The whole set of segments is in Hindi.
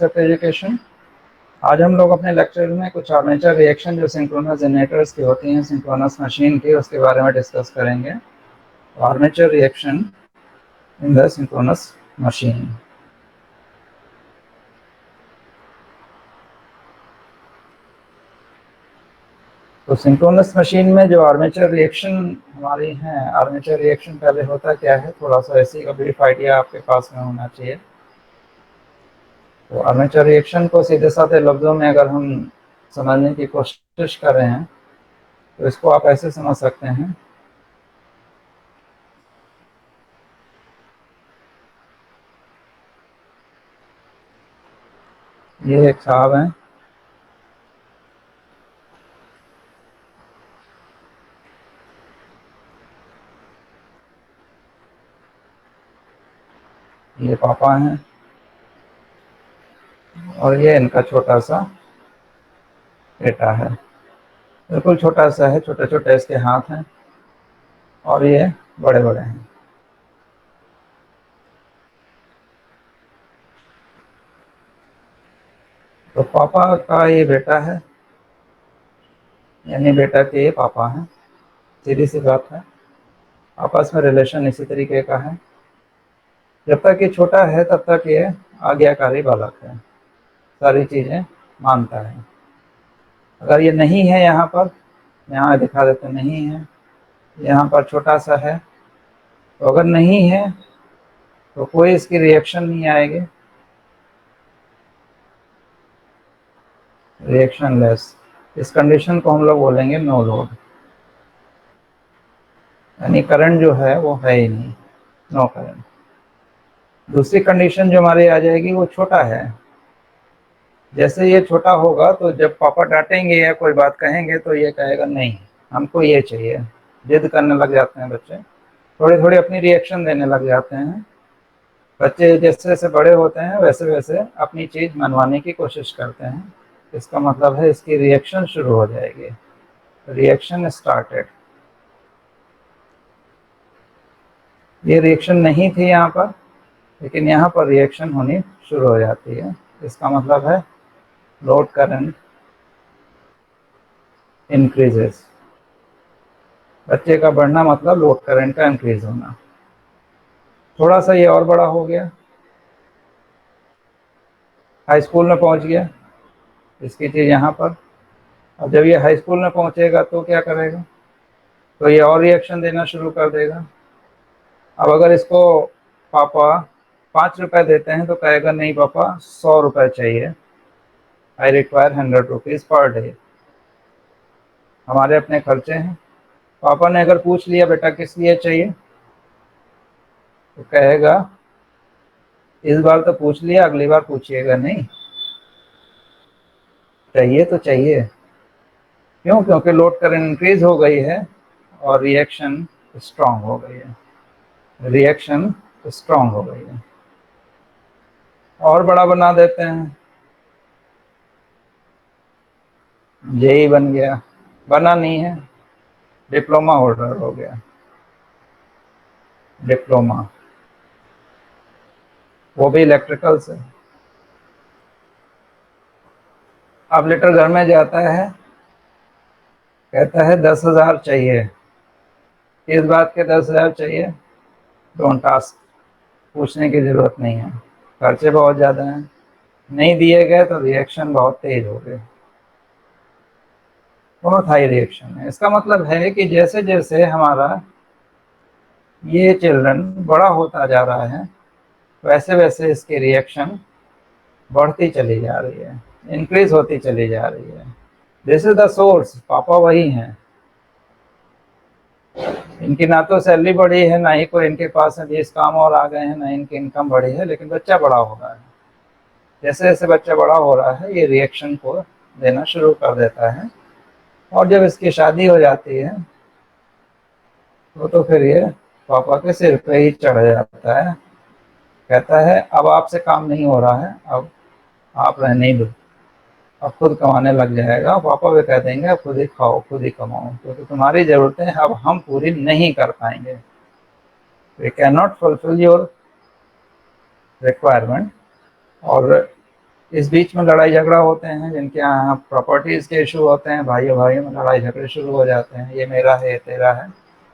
Concept education. आज हम लोग अपने लेक्चर में कुछ आर्मेचर रिएक्शन जो सिंक्रोनस जनरेटर्स की होती हैं सिंक्रोनस मशीन की, उसके बारे में डिस्कस करेंगे। Armature reaction in the synchronous machine. तो सिंक्रोनस मशीन में जो आर्मेचर रिएक्शन हमारी हैं, आर्मेचर रिएक्शन पहले होता क्या है, थोड़ा सा ऐसी का ब्रीफ आइडिया आपके पास में होना चाहिए। तो आर्मेचर रिएक्शन को सीधे साधे लफ्ज़ों में अगर हम समझने की कोशिश कर रहे हैं तो इसको आप ऐसे समझ सकते हैं। ये एक साहब हैं, ये पापा हैं, और ये इनका छोटा सा बेटा है। बिल्कुल छोटा सा है, छोटे छोटे इसके हाथ हैं और ये बड़े बड़े हैं। तो पापा का ये बेटा है, यानी बेटा के ये पापा हैं। सीधी सी बात है, आपस में रिलेशन इसी तरीके का है। जब तक ये छोटा है तब तक ये आज्ञाकारी बालक है, सारी चीज़ें मानता है। अगर ये नहीं है यहाँ पर, यहाँ दिखा देते नहीं है, यहाँ पर छोटा सा है, तो अगर नहीं है तो कोई इसकी रिएक्शन नहीं आएगी, रिएक्शन लेस। इस कंडीशन को हम लोग बोलेंगे नो लोड, यानी करंट जो है वो है ही नहीं, नो करंट। दूसरी कंडीशन जो हमारी आ जाएगी वो छोटा है। जैसे ये छोटा होगा तो जब पापा डांटेंगे या कोई बात कहेंगे तो ये कहेगा नहीं, हमको ये चाहिए। जिद करने लग जाते हैं बच्चे, थोड़ी थोड़ी अपनी रिएक्शन देने लग जाते हैं। बच्चे जैसे जैसे बड़े होते हैं वैसे वैसे अपनी चीज़ मनवाने की कोशिश करते हैं। इसका मतलब है इसकी रिएक्शन शुरू हो जाएगी, रिएक्शन स्टार्टेड। ये रिएक्शन नहीं थी यहाँ पर, लेकिन यहाँ पर रिएक्शन होनी शुरू हो जाती है। इसका मतलब है लोड करंट इंक्रीजेस। बच्चे का बढ़ना मतलब लोड करंट का इंक्रीज होना। थोड़ा सा ये और बड़ा हो गया, हाई स्कूल में पहुंच गया, इसकी चीज़ यहाँ पर। अब जब ये हाई स्कूल में पहुंचेगा तो क्या करेगा, तो ये और रिएक्शन देना शुरू कर देगा। अब अगर इसको पापा 5 रुपए देते हैं तो कहेगा नहीं पापा 100 रुपए चाहिए, I require 100 rupees per day. हमारे अपने खर्चे हैं। पापा ने अगर पूछ लिया बेटा किस लिए चाहिए, तो कहेगा इस बार तो पूछ लिया, अगली बार पूछिएगा नहीं, चाहिए तो चाहिए। क्यों? क्योंकि लोड करंट इंक्रीज हो गई है और रिएक्शन स्ट्रांग हो गई है, रिएक्शन स्ट्रांग हो गई है। और बड़ा बना देते हैं, जेई बन गया, बना नहीं है, डिप्लोमा होल्डर हो गया, डिप्लोमा, वो भी इलेक्ट्रिकल से। अब लेटर घर में जाता है, कहता है 10,000 चाहिए। किस बात के 10,000 चाहिए? डोंट आस्क, पूछने की जरूरत नहीं है, खर्चे बहुत ज़्यादा हैं। नहीं दिए गए तो रिएक्शन बहुत तेज हो गए, बहुत हाई रिएक्शन है। इसका मतलब है कि जैसे जैसे हमारा ये चिल्ड्रन बड़ा होता जा रहा है वैसे वैसे इसकी रिएक्शन बढ़ती चली जा रही है, इंक्रीज होती चली जा रही है। दिस इज द सोर्स, पापा वही हैं। इनकी ना तो सैलरी बढ़ी है, ना ही कोई इनके पास अभी इस काम और आ गए हैं, ना इनकी इनकम बढ़ी है, लेकिन बच्चा बड़ा हो रहा है। जैसे जैसे बच्चा बड़ा हो रहा है ये रिएक्शन को देना शुरू कर देता है, और जब इसकी शादी हो जाती है तो फिर ये पापा के सिर पे ही चढ़ जाता है। कहता है अब आपसे काम नहीं हो रहा है, अब आप रहने ही दो, अब खुद कमाने लग जाएगा। पापा भी कह देंगे अब खुद ही खाओ, खुद ही कमाओ, क्योंकि तुम्हारी ज़रूरतें अब हम पूरी नहीं कर पाएंगे। We can not fulfil your requirement, और इस बीच में लड़ाई झगड़ा होते हैं, जिनके यहाँ प्रॉपर्टीज के इशू होते हैं, भाइयों भाइयों में लड़ाई झगड़े शुरू हो जाते हैं, ये मेरा है ये तेरा है,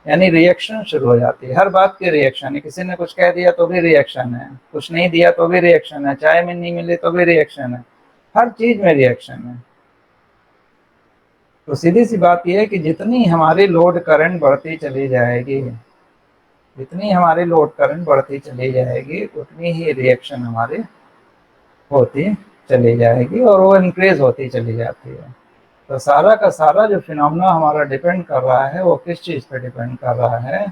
यानी रिएक्शन शुरू हो जाती है। हर बात की रिएक्शन है, किसी ने कुछ कह दिया तो भी रिएक्शन है, कुछ नहीं दिया तो भी रिएक्शन है, चाय में नहीं मिली तो भी रिएक्शन है, हर चीज में रिएक्शन है। तो सीधी सी बात यह है कि जितनी हमारी लोड करंट बढ़ती चली जाएगी, जितनी हमारी लोड करंट बढ़ती चली जाएगी, उतनी ही रिएक्शन हमारी होती चली जाएगी और वो इंक्रीज होती चली जाती है। तो सारा का सारा जो फिनोमेना हमारा डिपेंड कर रहा है, वो किस चीज पे डिपेंड कर रहा है?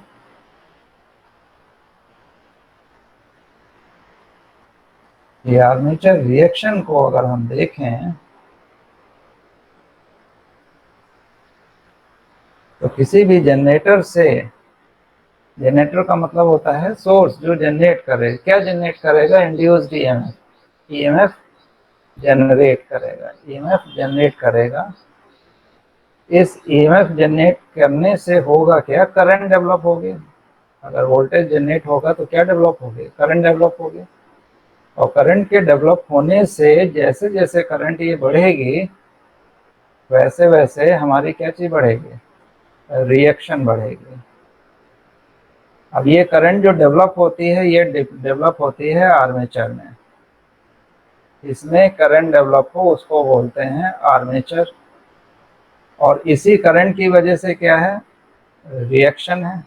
ये आर्मेचर रिएक्शन को अगर हम देखें तो किसी भी जनरेटर से, जनरेटर का मतलब होता है सोर्स जो जनरेट करे, क्या जनरेट करेगा? इंड्यूस्ड ईएमएफ, ईएमएफ जनरेट करेगा, ईएमएफ जनरेट करेगा। इस ईएमएफ जनरेट करने से होगा क्या? करंट डेवलप होगी। अगर वोल्टेज जनरेट होगा तो क्या डेवलप होगी? करंट डेवलप होगी। और करंट के डेवलप होने से जैसे जैसे करंट ये बढ़ेगी, वैसे वैसे हमारी क्या चीज बढ़ेगी? रिएक्शन बढ़ेगी। अब ये करंट जो डेवलप होती है, ये डेवलप होती है आर्मेचर में। इसमें करंट डेवलप हो उसको बोलते हैं आर्मेचर। और इसी करंट की वजह से क्या है? रिएक्शन है।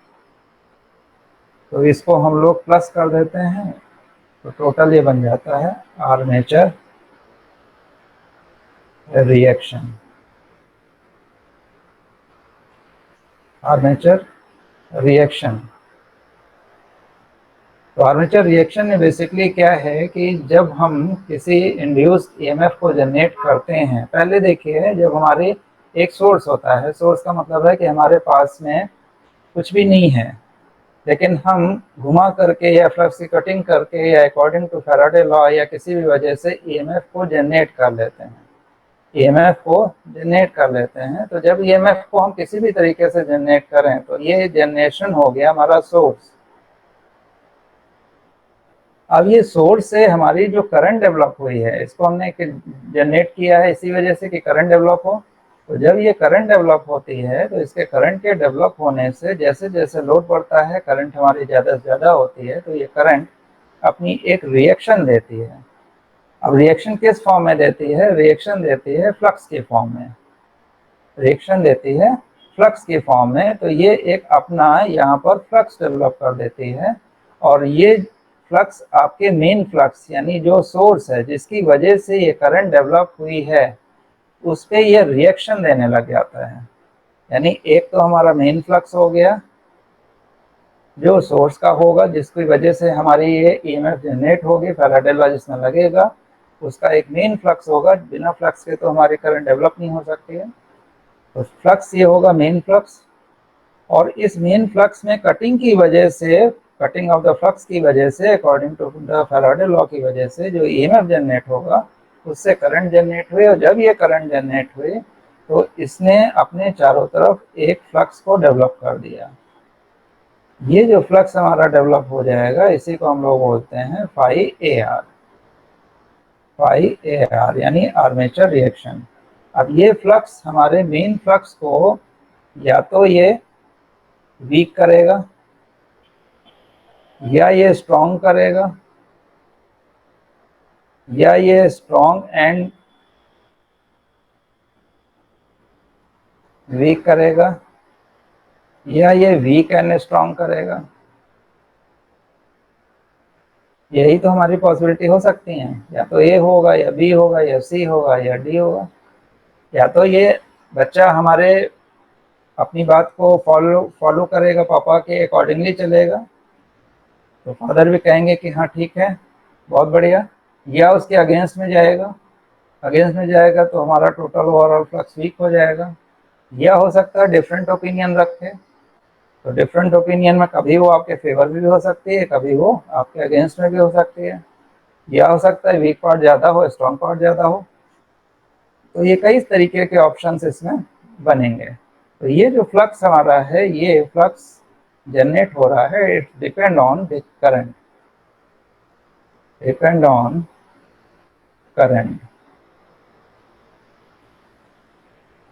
तो इसको हम लोग प्लस कर देते हैं, तो टोटल ये बन जाता है आर्मेचर रिएक्शन। Armature reaction. तो आर्मेचर रिएक्शन में बेसिकली क्या है कि जब हम किसी इंड्यूस्ड ईएमएफ को जनरेट करते हैं, पहले देखिए जब हमारे एक सोर्स होता है, सोर्स का मतलब है कि हमारे पास में कुछ भी नहीं है, लेकिन हम घुमा करके या फ्लक्स की कटिंग करके या अकॉर्डिंग टू फैराडे लॉ या किसी भी वजह से ईएमएफ को जनरेट कर लेते हैं, ईएमएफ को जनरेट कर लेते हैं। तो जब ईएमएफ को हम किसी भी तरीके से जनरेट करें तो ये जनरेशन हो गया हमारा सोर्स। अब ये सोर्स से हमारी जो करंट डेवलप हुई है, इसको हमने जनरेट किया है इसी वजह से कि करंट डेवलप हो। तो जब ये करंट डेवलप होती है तो इसके करंट के डेवलप होने से जैसे जैसे लोड बढ़ता है, करंट हमारी ज़्यादा से ज़्यादा होती है, तो ये करंट अपनी एक रिएक्शन देती है। अब रिएक्शन किस फॉर्म में देती है? रिएक्शन देती है फ्लक्स के फॉर्म में, रिएक्शन देती है फ्लक्स के फॉर्म में। तो ये एक अपना यहाँ पर फ्लक्स डेवलप कर देती है, और ये फ्लक्स आपके मेन फ्लक्स यानी जो सोर्स है जिसकी वजह से ये करंट डेवलप हुई है, उस पर ये रिएक्शन देने लग जाता है। यानी एक तो हमारा मेन फ्लक्स हो गया जो सोर्स का होगा, जिसकी वजह से हमारी ये ईएमएफ जनरेट होगी, फैराडे लॉ जिसमें लगेगा, उसका एक मेन फ्लक्स होगा। बिना फ्लक्स के तो हमारी करंट डेवलप नहीं हो सकती है। तो फ्लक्स ये होगा मेन फ्लक्स, और इस मेन फ्लक्स में कटिंग की वजह से, कटिंग ऑफ द फ्लक्स की वजह से, according to the Faraday law की वजह से जो ईएमएफ जनरेट होगा उससे करंट जनरेट हुए। और जब ये करंट जनरेट हुए तो इसने अपने चारों तरफ एक फ्लक्स को डेवलप कर दिया। ये जो फ्लक्स हमारा डेवलप हो जाएगा इसी को हम लोग बोलते हैं phi A R, phi A R यानी आर्मेचर रिएक्शन। अब ये फ्लक्स हमारे मेन फ्लक्स को या तो ये वीक करेगा या ये स्ट्रॉन्ग करेगा, या ये स्ट्रॉन्ग एंड वीक करेगा, या ये वीक एंड स्ट्रॉन्ग करेगा। यही तो हमारी पॉसिबिलिटी हो सकती है, या तो ए होगा या बी होगा या सी होगा या डी होगा। या तो ये बच्चा हमारे अपनी बात को फॉलो करेगा, पापा के अकॉर्डिंगली चलेगा, तो फादर भी कहेंगे कि हाँ ठीक है बहुत बढ़िया, या उसके अगेंस्ट में जाएगा, अगेंस्ट में जाएगा तो हमारा टोटल ओवरऑल फ्लक्स वीक हो जाएगा। या हो सकता है डिफरेंट ओपिनियन रखे, तो डिफरेंट ओपिनियन में कभी वो आपके फेवर भी हो सकती है, कभी वो आपके अगेंस्ट में भी हो सकती है। या हो सकता है वीक पार्ट ज़्यादा हो, स्ट्रॉन्ग पार्ट ज़्यादा हो। तो ये कई तरीके के ऑप्शंस इसमें बनेंगे। तो ये जो फ्लक्स हमारा है, ये फ्लक्स जनरेट हो रहा है, it depend on the current, depend on current.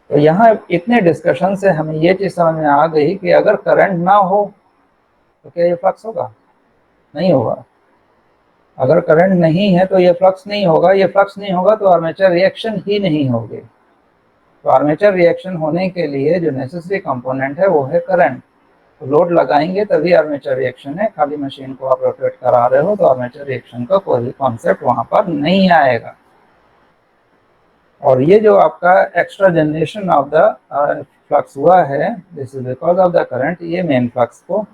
तो यहाँ इतने डिस्कशन से हमें ये चीज समझ में आ गई कि अगर करंट ना हो तो क्या ये फ्लक्स होगा? नहीं होगा। अगर करंट नहीं है तो ये फ्लक्स नहीं होगा। ये फ्लक्स नहीं होगा तो आर्मेचर रिएक्शन ही नहीं होगी। तो आर्मेचर रिएक्शन होने के लिए जो नेसेसरी कंपोनेंट है वो है करंट। तो लोड लगाएंगे तभी आर्मेचर रिएक्शन है। खाली मशीन को आप रोटेट करा रहे हो तो आर्मेचर रिएक्शन का कोई कॉन्सेप्ट वहां पर नहीं आएगा। और ये जो आपका extra generation of the flux हुआ है, this is because of the current. ये मेन फ्लक्स को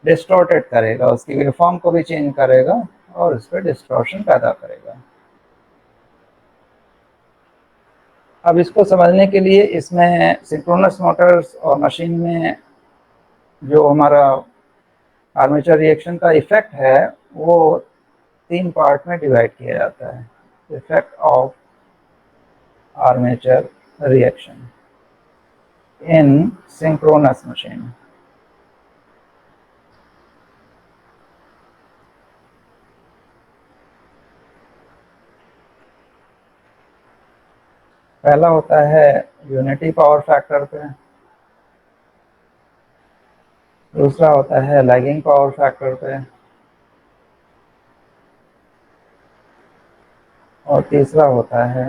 डिस्टॉर्टेड करेगा, उसकी वेवफॉर्म को भी चेंज करेगा और इस पर डिस्टॉर्शन पैदा करेगा। अब इसको समझने के लिए इसमें सिंक्रोनस मोटर्स और मशीन में जो हमारा आर्मेचर रिएक्शन का इफेक्ट है वो 3 पार्ट में डिवाइड किया जाता है। Effect of armature reaction in synchronous machine. पहला होता है यूनिटी पावर फैक्टर पे, दूसरा होता है लैगिंग पावर फैक्टर पे, और तीसरा होता है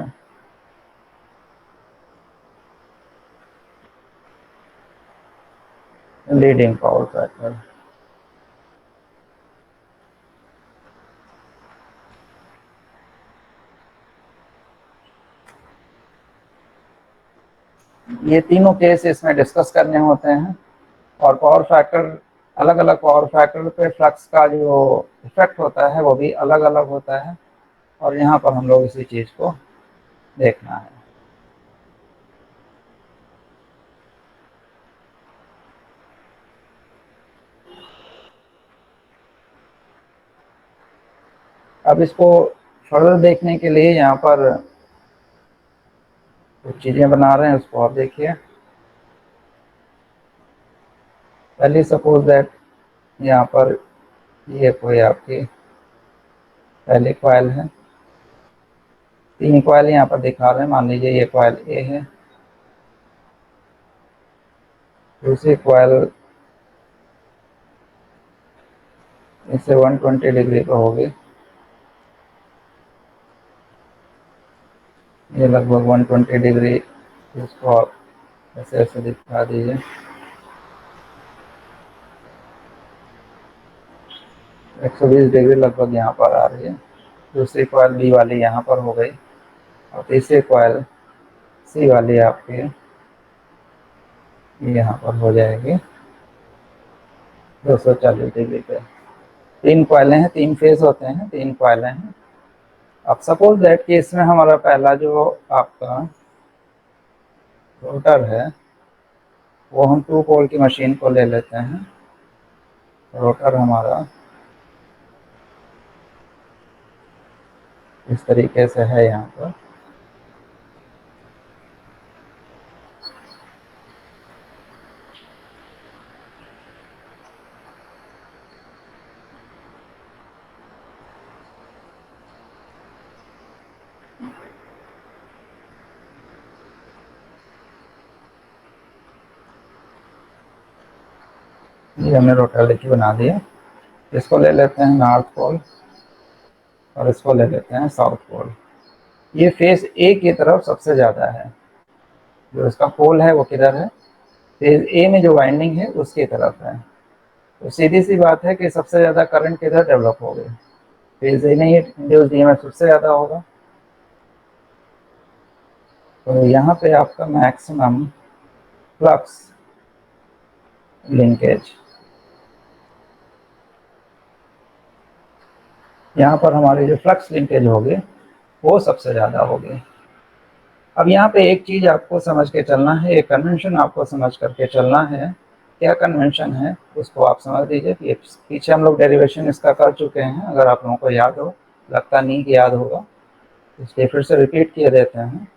लीडिंग पावर फैक्टर। ये तीनों केस इसमें डिस्कस करने होते हैं। और पावर फैक्टर, अलग अलग पावर फैक्टर पे फ्लक्स का जो इफेक्ट होता है वो भी अलग अलग होता है। और यहाँ पर हम लोग इसी चीज को देखना है। अब इसको फर्दर देखने के लिए यहाँ पर कुछ चीजें बना रहे हैं, उसको आप देखिए। पहले सपोज दैट यहाँ पर ये कोई आपकी पहली कॉइल है, 3 कॉइल यहाँ पर दिखा रहे हैं। मान लीजिए ये कॉइल ए है, दूसरी कॉइल इससे 120 डिग्री पर होगी, ये लगभग 120 डिग्री। इसको आप ऐसे ऐसे दिखा दीजिए। 120 डिग्री लगभग यहाँ पर आ रही है। दूसरी कॉइल बी वाली यहाँ पर हो गई, और तीसरी कॉइल सी वाली आपकी यहाँ पर हो जाएगी 240 डिग्री पे। 3 कॉइलें हैं, 3 फेज होते हैं, 3 कॉइलें हैं। अब सपोज दैट कि इसमें हमारा पहला जो आपका रोटर है वो हम 2 पोल की मशीन को ले लेते हैं। रोटर हमारा इस तरीके से है यहाँ पर। ये हमने रोटर लेके बना दिया। इसको ले लेते हैं नॉर्थ पोल और इसको ले लेते हैं साउथ पोल। ये फेज ए की तरफ सबसे ज़्यादा है, जो इसका पोल है वो किधर है? फेज ए में जो वाइंडिंग है उसकी तरफ है। तो सीधी सी बात है कि सबसे ज़्यादा करंट किधर डेवलप हो गई? फेज ए में ही इंड्यूस्ड ईएमएफ सबसे ज़्यादा होगा। तो यहाँ पे आपका मैक्सिमम फ्लक्स लिंकेज, यहाँ पर हमारी जो फ्लक्स लिंकेज होगी वो सबसे ज़्यादा होगी। अब यहाँ पे एक चीज़ आपको समझ के चलना है, एक कन्वेंशन आपको समझ करके चलना है। क्या कन्वेंशन है उसको आप समझ लीजिए। पीछे हम लोग डेरिवेशन इसका कर चुके हैं, अगर आप लोगों को याद हो, लगता नहीं कि याद होगा, इसलिए फिर से रिपीट किए देते हैं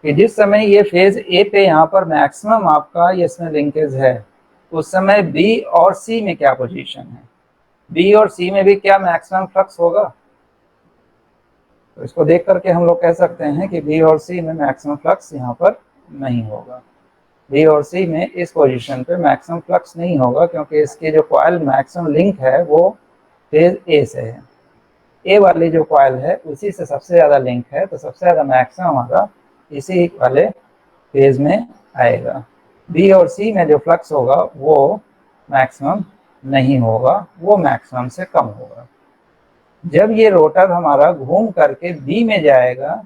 कि जिस समय ये फेज ए पे यहाँ पर मैक्सिमम आपका इसमें लिंकेज है, उस समय बी और सी में क्या पोजीशन है? बी और सी में भी क्या मैक्सिमम फ्लक्स होगा? तो इसको देख करके हम लोग कह सकते हैं कि बी और सी में मैक्सिमम फ्लक्स यहाँ पर नहीं होगा। बी और सी में इस पोजीशन पे मैक्सिमम फ्लक्स नहीं होगा, क्योंकि इसकी जो कॉइल मैक्सिमम लिंक है वो फेज ए से है। ए वाली जो कॉइल है उसी से सबसे ज़्यादा लिंक है, तो सबसे ज़्यादा मैक्सिमम हमारा इसी वाले फेज में आएगा। बी और सी में जो फ्लक्स होगा वो मैक्सिमम नहीं होगा, वो मैक्सिमम से कम होगा। जब ये रोटर हमारा घूम करके बी में जाएगा,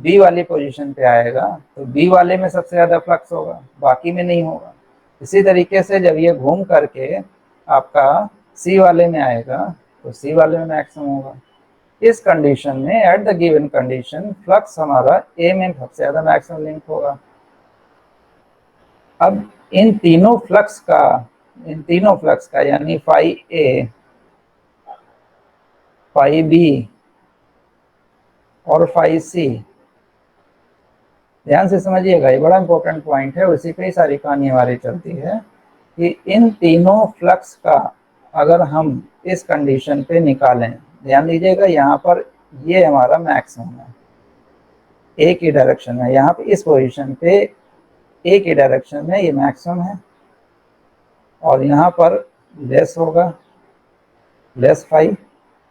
बी वाली पोजीशन पे आएगा, तो बी वाले में सबसे ज़्यादा फ्लक्स होगा, बाकी में नहीं होगा। इसी तरीके से जब ये घूम करके आपका सी वाले में आएगा तो सी वाले में मैक्सिमम होगा। इस कंडीशन में at the given condition flux हमारा ए में सबसे ज़्यादा मैक्सिमम लिंक होगा। अब इन तीनों फ्लक्स का यानी फाई ए, फाई बी और फाई सी, ध्यान से समझिएगा, ये बड़ा इंपॉर्टेंट पॉइंट है, उसी पे ही सारी कहानी हमारी चलती है कि इन तीनों फ्लक्स का अगर हम इस कंडीशन पे निकालें, ध्यान दीजिएगा यहाँ पर ये हमारा मैक्सिमम है, ए की डायरेक्शन में, यहाँ पे इस पोजीशन पे ए की डायरेक्शन में ये मैक्सिमम है, और यहाँ पर लेस होगा, लेस फाई,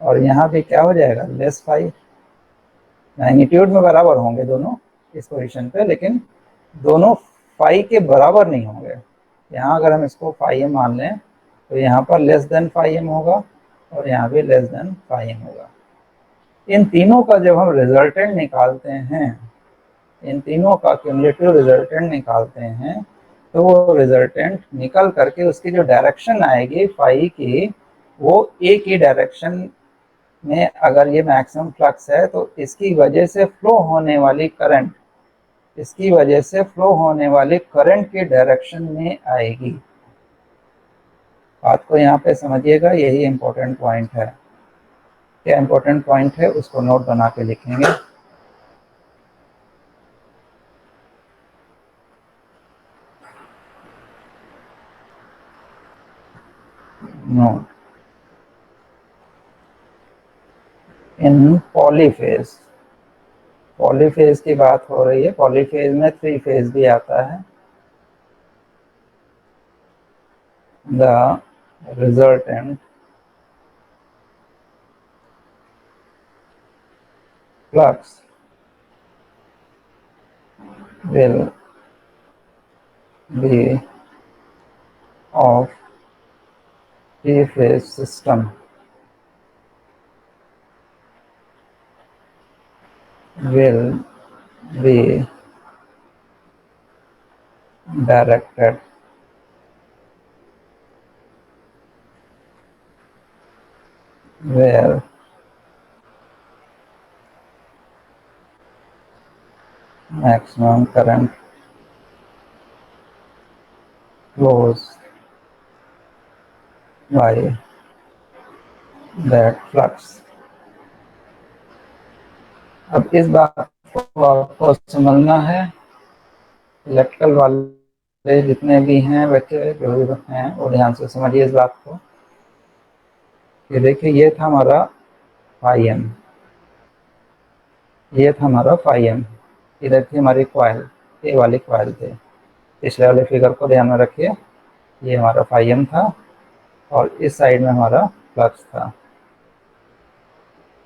और यहाँ पे क्या हो जाएगा, लेस फाई। मैग्नीट्यूड में बराबर होंगे दोनों इस पोजीशन पे, लेकिन दोनों फाई के बराबर नहीं होंगे। यहाँ अगर हम इसको फाई एम मान लें तो यहाँ पर लेस देन फाई एम होगा और यहाँ भी लेस देन फाई एम होगा। इन तीनों का जब हम रिजल्टेंट निकालते हैं, इन तीनों का क्यूमुलेटिव रिजल्टेंट निकालते हैं, तो वो रिजल्टेंट निकल करके उसकी जो डायरेक्शन आएगी फाई की, वो ए की डायरेक्शन में अगर ये मैक्सिमम फ्लक्स है तो इसकी वजह से फ्लो होने वाली करंट, इसकी वजह से फ्लो होने वाली करंट की डायरेक्शन में आएगी। बात को यहाँ पे समझिएगा, यही इंपॉर्टेंट पॉइंट है। क्या इंपॉर्टेंट पॉइंट है उसको नोट बना के लिखेंगे। नोट, इन पॉलीफेज, पॉलीफेज की बात हो रही है, पॉलीफेज में थ्री फेज भी आता है। The resultant flux will be of three-phase system will be directed where maximum current flows by that flux। अब इस बात को आपको समझना है, इलेक्ट्रिकल वाले जितने भी हैं बच्चे जो भी हैं वो ध्यान से समझिए इस बात को। ये देखिए, ये था हमारा फाई एम, ये था हमारा फाई एम, इधर थी हमारी कॉइल, ए वाली कॉइल थे। पिछले वाले फिगर को ध्यान में रखिए, ये हमारा फाई एम था और इस साइड में हमारा फ्लक्स था।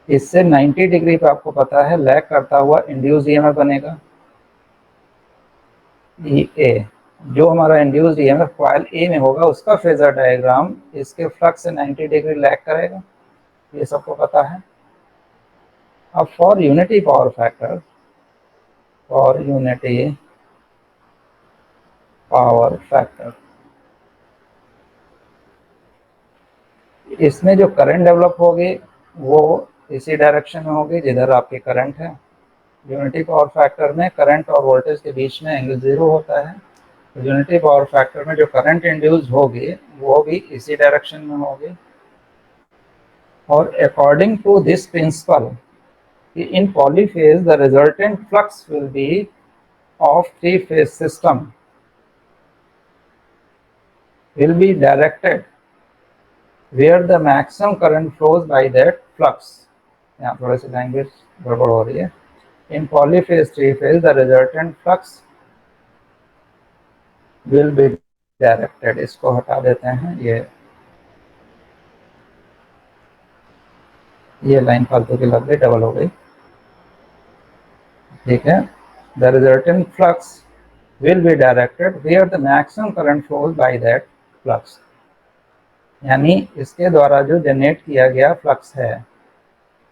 इससे 90 डिग्री पे आपको पता है लैग करता हुआ इंड्यूस ईएमएफ बनेगा, ई ए। जो हमारा इंड्यूस ईएमएफ कॉइल ए में होगा उसका फेजर डायग्राम इसके फ्लक्स से 90 डिग्री लैग करेगा, ये सबको पता है। अब for unity power factor, for unity power factor, इसमें जो करंट डेवलप होगी वो इसी डायरेक्शन में होगी जिधर आपके करंट है। यूनिटी पावर फैक्टर में करंट और वोल्टेज के बीच में एंगल 0 होता है, तो यूनिटी पावर फैक्टर में जो करंट इंड्यूस होगी वो भी इसी डायरेक्शन में होगी। और according to this principle, in polyphase the resultant flux will be of three-phase system will be directed where the maximum current flows by that flux। यहाँ थोड़े से लैंग्वेज गड़बड़ हो रही है। In polyphase three phase the resultant flux will be directed. इसको हटा देते हैं, ये लाइन फालतू की लग गई, डबल हो गई, ठीक है। The resultant flux will be directed where the maximum current flows by that flux। यानी इसके द्वारा जो जनरेट किया गया फ्लक्स है,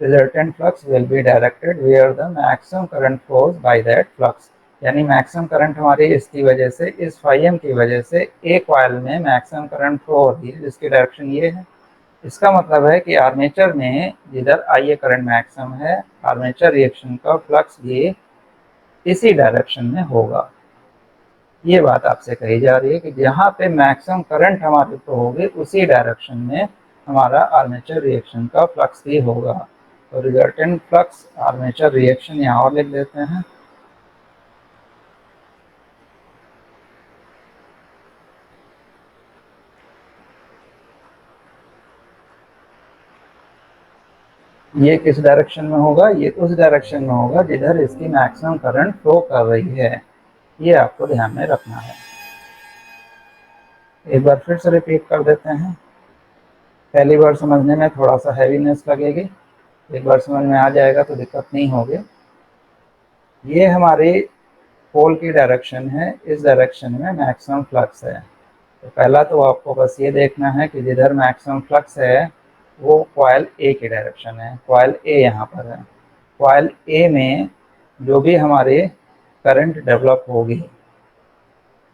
resultant flux will be directed where the maximum current flows by that flux। यानी मैक्सिमम करंट हमारी इसकी वजह से, इस फाइम की वजह से एक कॉइल में मैक्सिमम करंट फ्लो हो रही है, जिसकी डायरेक्शन ये है। इसका मतलब है कि आर्मेचर में जिधर आई ए करंट मैक्सिमम है, आर्मेचर रिएक्शन का फ्लक्स भी इसी डायरेक्शन में होगा। ये बात आपसे कही जा रही है कि जहाँ पे मैक्सिमम करंट हमारे फ्लो होगी, उसी डायरेक्शन में हमारा आर्मेचर रिएक्शन का फ्लक्स भी होगा। तो रिजल्टेंट फ्लक्स आर्मेचर रिएक्शन यहाँ और लिख देते हैं। ये किस डायरेक्शन में होगा? ये उस डायरेक्शन में होगा जिधर इसकी मैक्सिमम करंट फ्लो कर रही है। ये आपको ध्यान में रखना है। एक बार फिर से रिपीट कर देते हैं। पहली बार समझने में थोड़ा सा हैवीनेस लगेगी, एक बार समझ में आ जाएगा तो दिक्कत नहीं होगी। ये हमारी पोल की डायरेक्शन है, इस डायरेक्शन में मैक्सिमम फ्लक्स है। तो पहला तो आपको बस ये देखना है कि जिधर मैक्सिमम फ्लक्स है वो कॉइल ए की डायरेक्शन है। कॉइल ए यहाँ पर है। कॉइल ए में जो भी हमारे करंट डेवलप होगी,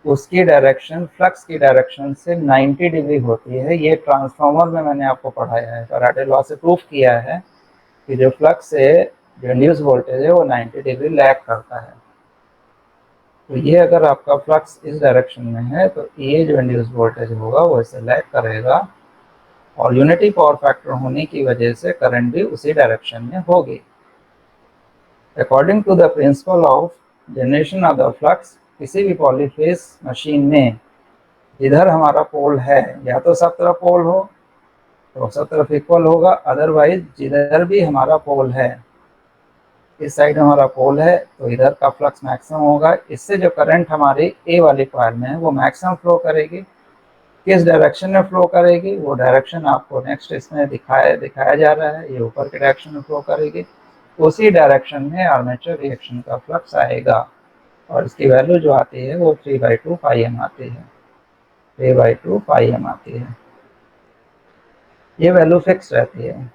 उसकी डायरेक्शन फ्लक्स की डायरेक्शन से 90 डिग्री होती है। ये ट्रांसफार्मर में मैंने आपको पढ़ाया है, फैराडे लॉ से प्रूफ किया है कि जो फ्लक्स है, जो इंड्यूस वोल्टेज है, वो 90 डिग्री लैग करता है। तो ये अगर आपका फ्लक्स इस डायरेक्शन में है तो ये जो इंड्यूस वोल्टेज होगा वो इसे लैग करेगा, और यूनिटी पावर फैक्टर होने की वजह से करंट भी उसी डायरेक्शन में होगी। According to the principle of generation of the flux, किसी भी पॉलीफेज मशीन में जिधर हमारा पोल है, या तो सब तरफ पोल हो तो सब तरफ इक्वल होगा, अदरवाइज जिधर भी हमारा पोल है, इस साइड हमारा पोल है तो इधर का फ्लक्स मैक्सिमम होगा। इससे जो करंट हमारी ए वाली कॉइल में है वो मैक्सिमम फ्लो करेगी। किस डायरेक्शन में फ्लो करेगी वो डायरेक्शन आपको नेक्स्ट इसमें दिखाया जा रहा है। ये ऊपर के डायरेक्शन में फ्लो करेगी, उसी डायरेक्शन में आर्मेचर रिएक्शन का फ्लक्स आएगा, और इसकी वैल्यू जो आती है वो 3/2 पाई एम आती है। 3/2 पाई एम आती है। ये वैल्यू फिक्स रहती है।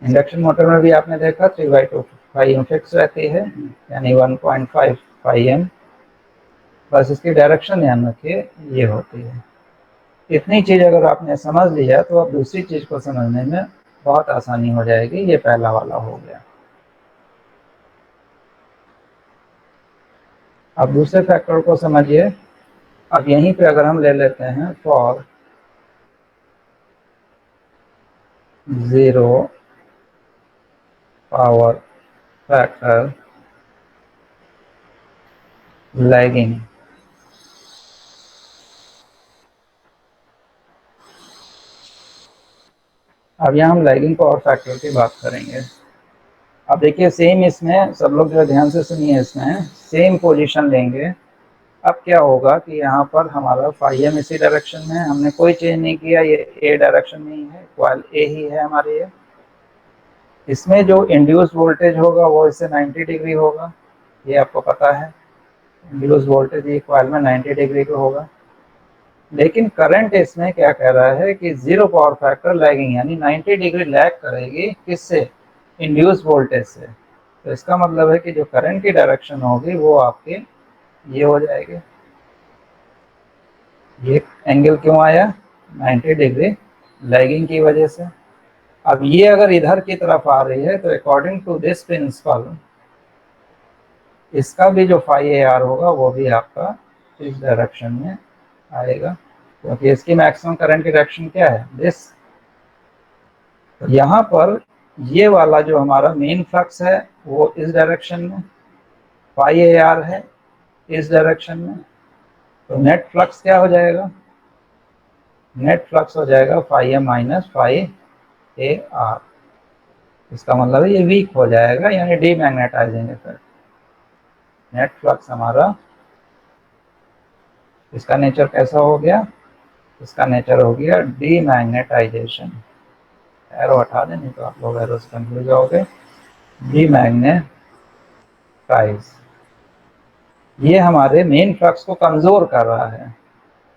इंडक्शन मोटर में भी आपने देखा 3/2 पाई एम फिक्स रहती है, यानी 1.5 पाई एम। बस इसकी डायरेक्शन ध्यान रखिए, ये होती है। इतनी चीज अगर आपने समझ लिया तो अब दूसरी चीज को समझने में बहुत आसानी हो जाएगी। ये पहला वाला हो गया। अब दूसरे फैक्टर को समझिए। अब यहीं पे अगर हम ले लेते हैं फॉर 0 पावर फैक्टर लैगिंग, अब यहाँ हम लैगिंग पावर फैक्टर की बात करेंगे। अब देखिए सेम इसमें सब लोग जो ध्यान से सुनिए, इसमें सेम पोजीशन लेंगे। अब क्या होगा कि यहाँ पर हमारा फाइव इसी डायरेक्शन में है, हमने कोई चेंज नहीं किया, ये ए डायरेक्शन में ही है, कॉइल ए ही है हमारे ये। इसमें जो इंड्यूस वोल्टेज होगा वो इससे 90 डिग्री होगा, ये आपको पता है। इंड्यूस वोल्टेज ये कॉइल में 90 डिग्री का होगा। लेकिन करंट इसमें क्या कह रहा है कि 0 पावर फैक्टर लैगिंग, यानी 90 डिग्री लैग करेगी किससे? इंड्यूस वोल्टेज से। तो इसका मतलब है कि जो करंट की डायरेक्शन होगी वो आपके ये हो जाएगी। ये एंगल क्यों आया? 90 डिग्री लैगिंग की वजह से। अब ये अगर इधर की तरफ आ रही है तो अकॉर्डिंग टू दिस प्रिंसिपल इसका भी जो फाई ए आर होगा वो भी आपका इस डायरेक्शन में आएगा, क्योंकि इसकी मैक्सिमम करंट की डायरेक्शन क्या है? दिस। तो यहाँ पर ये वाला जो हमारा मेन फ्लक्स है वो इस डायरेक्शन में, फाई ए आर है इस डायरेक्शन में। तो नेट फ्लक्स क्या हो जाएगा? नेट फ्लक्स हो जाएगा phi M minus phi A R. इसका मतलब है ये वीक हो जाएगा, यानी डीमैग्नेटाइजिंग इफेक्ट। नेट फ्लक्स हमारा, इसका नेचर कैसा हो गया, इसका नेचर हो गया डीमैग्नेटाइजेशन। एरो हटा दें, नहीं तो आप लोग एरो से कंफ्यूज होगे। डीमैग्नेटाइज, ये हमारे मेन फ्लक्स को कमजोर कर रहा है।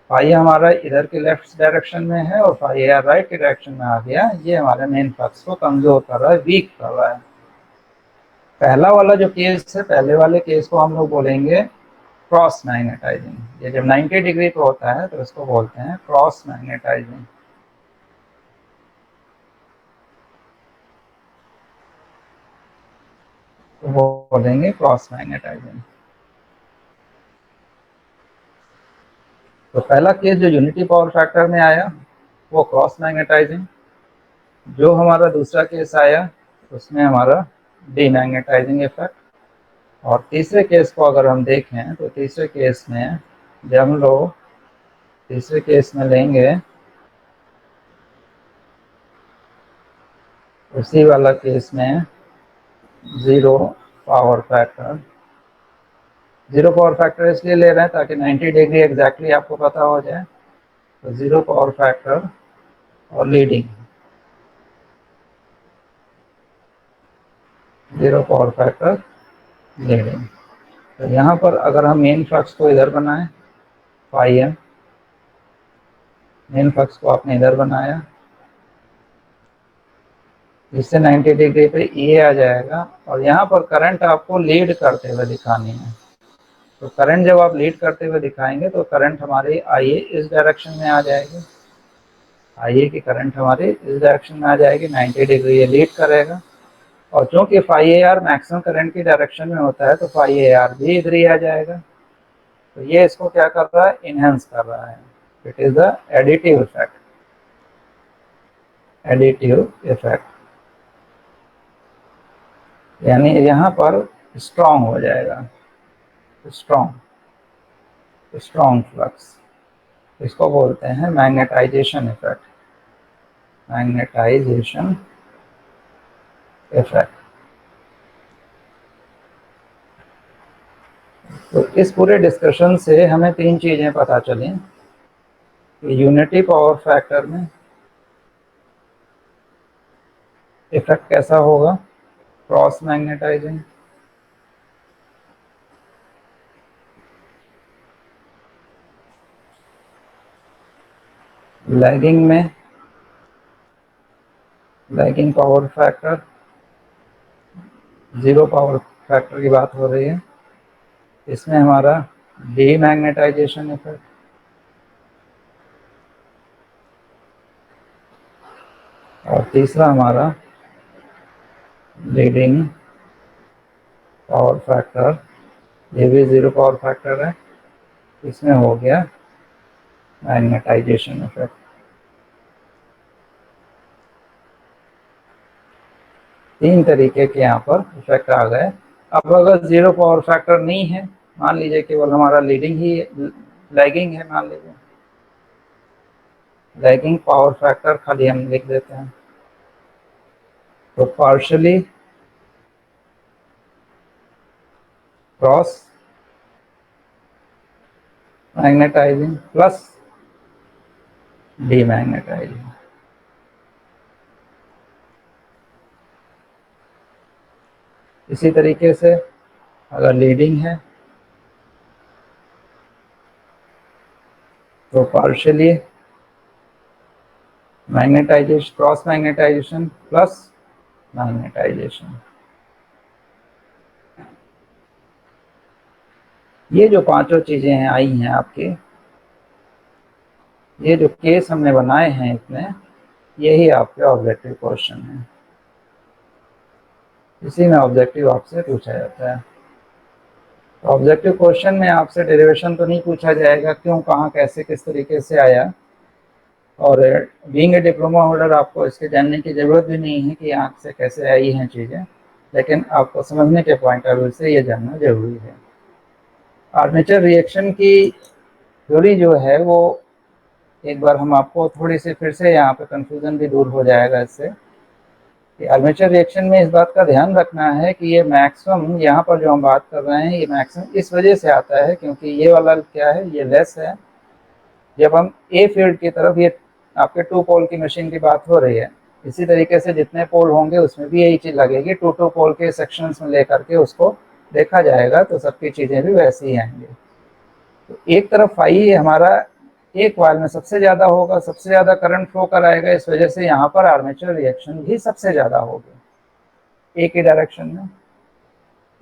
फाई हमारा इधर के लेफ्ट डायरेक्शन में है और फाई राइट के डायरेक्शन में आ गया, ये हमारे मेन फ्लक्स को कमजोर कर रहा है, वीक कर रहा है। पहला वाला जो केस है, पहले वाले केस को हम लोग बोलेंगे क्रॉस मैग्नेटाइजिंग। ये जब 90 डिग्री पे होता है तो इसको बोलते हैं क्रॉस मैग्नेटाइजिंग। तो वो बोलेंगे क्रॉस मैग्नेटाइजिंग। तो पहला केस जो यूनिटी पावर फैक्टर में आया वो क्रॉस मैग्नेटाइजिंग। जो हमारा दूसरा केस आया उसमें हमारा डीमैग्नेटाइजिंग इफेक्ट। और तीसरे केस को अगर हम देखें तो तीसरे केस में जब हम लोग तीसरे केस में लेंगे उसी वाला केस में zero power factor. Zero power factor इसलिए ले रहे हैं ताकि 90 डिग्री एग्जैक्टली आपको पता हो जाए। तो जीरो पावर फैक्टर और leading, zero power factor leading. तो यहाँ पर अगर हम मेन फ्लक्स को इधर बनाएं, फाई एम, मेन फ्लक्स को आपने इधर बनाया जिससे 90 डिग्री पे ये आ जाएगा, और यहाँ पर करंट आपको लीड करते हुए दिखानी है। तो करंट जब आप लीड करते हुए दिखाएंगे तो करंट हमारी आई इस डायरेक्शन में आ जाएगी, आई की करंट हमारी इस डायरेक्शन में आ जाएगी, 90 डिग्री ये लीड करेगा। और चूंकि phi A R maximum current की डायरेक्शन में होता है तो फाई ए आर भी इधर ही आ जाएगा। तो ये इसको क्या कर रहा है, इनहेंस कर रहा है। It is the additive effect, additive effect, यानी यहाँ पर स्ट्रॉन्ग हो जाएगा, स्ट्रॉन्ग फ्लक्स। इसको बोलते हैं मैग्नेटाइजेशन इफेक्ट, मैग्नेटाइजेशन इफेक्ट। तो इस पूरे डिस्कशन से हमें तीन चीजें पता चली कि यूनिटी पावर फैक्टर में इफेक्ट कैसा होगा, क्रॉस मैग्नेटाइजिंग। लैगिंग में, lagging power factor, zero power factor की बात हो रही है, इसमें हमारा डीमैग्नेटाइजेशन इफेक्ट। और तीसरा हमारा लीडिंग पावर फैक्टर, ये भी जीरो पावर फैक्टर है, इसमें हो गया मैग्नेटाइजेशन इफेक्ट। तीन तरीके के यहाँ पर इफेक्ट आ गए। अब अगर जीरो पावर फैक्टर नहीं है, मान लीजिए केवल हमारा लीडिंग ही लैगिंग है, मान लीजिए लैगिंग पावर फैक्टर खाली हम लिख देते हैं, तो partially cross magnetising plus demagnetising. इसी तरीके से अगर लीडिंग है तो partially magnetisation, cross magnetisation plus magnetisation. ये जो पांचों चीजें हैं आई हैं आपकी, ये जो केस हमने बनाए हैं इसमें, यही आपके ऑब्जेक्टिव क्वेश्चन है। इसी में ऑब्जेक्टिव आपसे पूछा जाता है। ऑब्जेक्टिव क्वेश्चन में आपसे डेरिवेशन तो नहीं पूछा जाएगा, क्यों, कहाँ, कैसे, किस तरीके से आया। और बीइंग ए डिप्लोमा होल्डर आपको इसके जानने की ज़रूरत भी नहीं है कि यहाँ से कैसे आई हैं चीज़ें, लेकिन आपको समझने के पॉइंट ऑफ व्यू से ये जानना जरूरी है। आर्मेचर रिएक्शन की थ्योरी जो है वो एक बार हम आपको थोड़ी सी फिर से यहाँ पे कंफ्यूजन भी दूर हो जाएगा इससे, कि आर्मेचर रिएक्शन में इस बात का ध्यान रखना है कि ये मैक्सिमम यहाँ पर जो हम बात कर रहे हैं, ये मैक्सिमम इस वजह से आता है क्योंकि ये वाला क्या है, ये लेस है। जब हम ए फील्ड की तरफ, ये आपके 2 पोल की मशीन की बात हो रही है, इसी तरीके से जितने पोल होंगे उसमें भी यही चीज़ लगेगी, 2 पोल के सेक्शंस में लेकर के उसको देखा जाएगा तो सबकी चीज़ें भी वैसी ही आएंगी। तो एक तरफ आई हमारा एक वायर में सबसे ज़्यादा होगा, सबसे ज़्यादा करंट फ्लो कराएगा, इस वजह से यहाँ पर आर्मेचर रिएक्शन भी सबसे ज़्यादा होगी ए की डायरेक्शन में।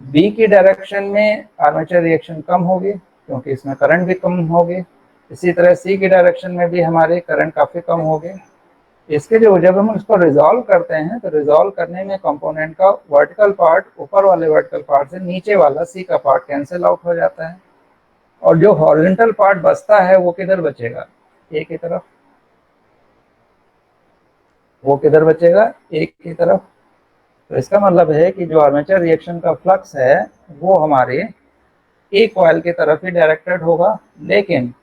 बी की डायरेक्शन में आर्मेचर रिएक्शन कम होगी क्योंकि इसमें करंट भी कम होगी। इसी तरह सी की डायरेक्शन में भी हमारे करंट काफ़ी कम होगी। इसके जो जब हम इसको रिजॉल्व करते हैं तो रिजॉल्व करने में कंपोनेंट का वर्टिकल पार्ट ऊपर वाले वर्टिकल पार्ट से नीचे वाला सी का पार्ट कैंसिल आउट हो जाता है, और जो हॉरिजॉन्टल पार्ट बचता है वो किधर बचेगा, ए की तरफ। वो किधर बचेगा, ए की तरफ। तो इसका मतलब है कि जो आर्मेचर रिएक्शन का फ्लक्स है वो हमारे ए कॉइल की तरफ ही डायरेक्टेड होगा, लेकिन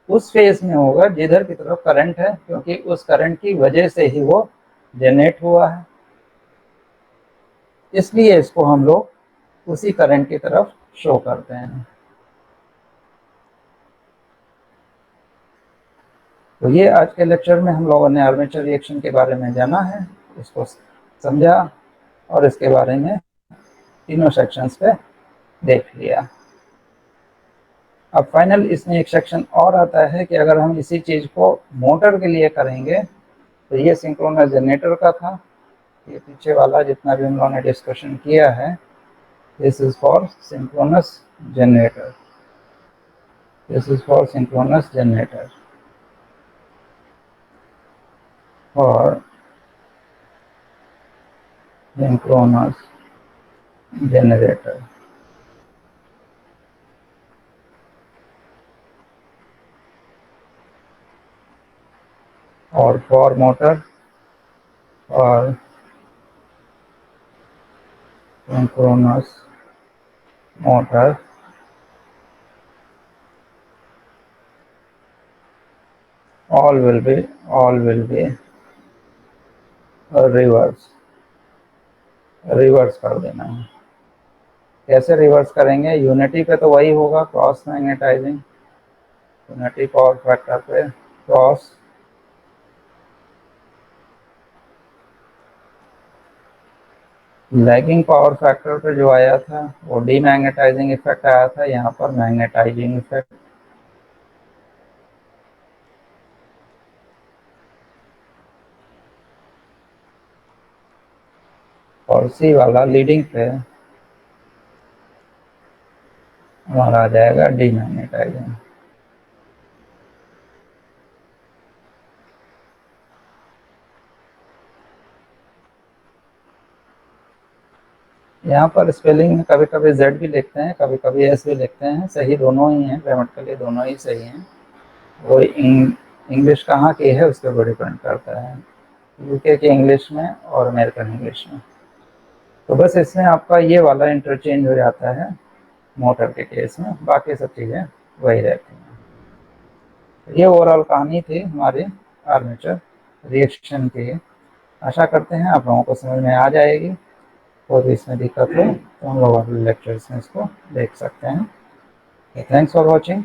उस फेज में होगा जिधर की तरफ करंट है, क्योंकि उस करंट की वजह से ही वो जनरेट हुआ है, इसलिए इसको हम लोग उसी करंट की तरफ शो करते हैं। तो ये आज के लेक्चर में हम लोगों ने आर्मेचर रिएक्शन के बारे में जाना है, इसको समझा और इसके बारे में तीनों सेक्शंस पे देख लिया। अब फाइनल इसमें एक सेक्शन और आता है कि अगर हम इसी चीज़ को मोटर के लिए करेंगे, तो ये सिंक्रोनस जनरेटर का था, ये पीछे वाला जितना भी हम लोगों ने डिस्कशन किया है, this is for synchronous generator, this is for synchronous generator और सिंक्रोनस जनरेटर। और फॉर मोटर और synchronous motor all will be reverse कर देना है। कैसे रिवर्स करेंगे, यूनिटी पे तो वही होगा, cross magnetising, unity power factor पे क्रॉस लैगिंग पावर फैक्टर पे जो आया था वो डीमैग्नेटाइजिंग इफेक्ट आया था, यहाँ पर मैग्नेटाइजिंग इफेक्ट। और सी वाला लीडिंग पे हमारा आ जाएगा डीमैग्नेटाइजिंग। यहाँ पर स्पेलिंग में कभी कभी Z भी लिखते हैं, कभी कभी S भी लिखते हैं, सही दोनों ही हैं, ग्रामेटिकली दोनों ही सही हैं। वो इंग्लिश कहाँ की है उसके ऊपर डिपेंड करता है, यूके की इंग्लिश में और अमेरिकन इंग्लिश में। तो बस इसमें आपका ये वाला इंटरचेंज हो जाता है मोटर के केस में, बाकी सब चीज़ें वही रहती हैं। ये ओवरऑल कहानी थी हमारे आर्मेचर रिएक्शन की। आशा करते हैं आप लोगों को समझ में आ जाएगी, और भी इसमें दिक्कत हो तो हम लोग अगले लेक्चर्स में इसको देख सकते हैं। Thanks for watching.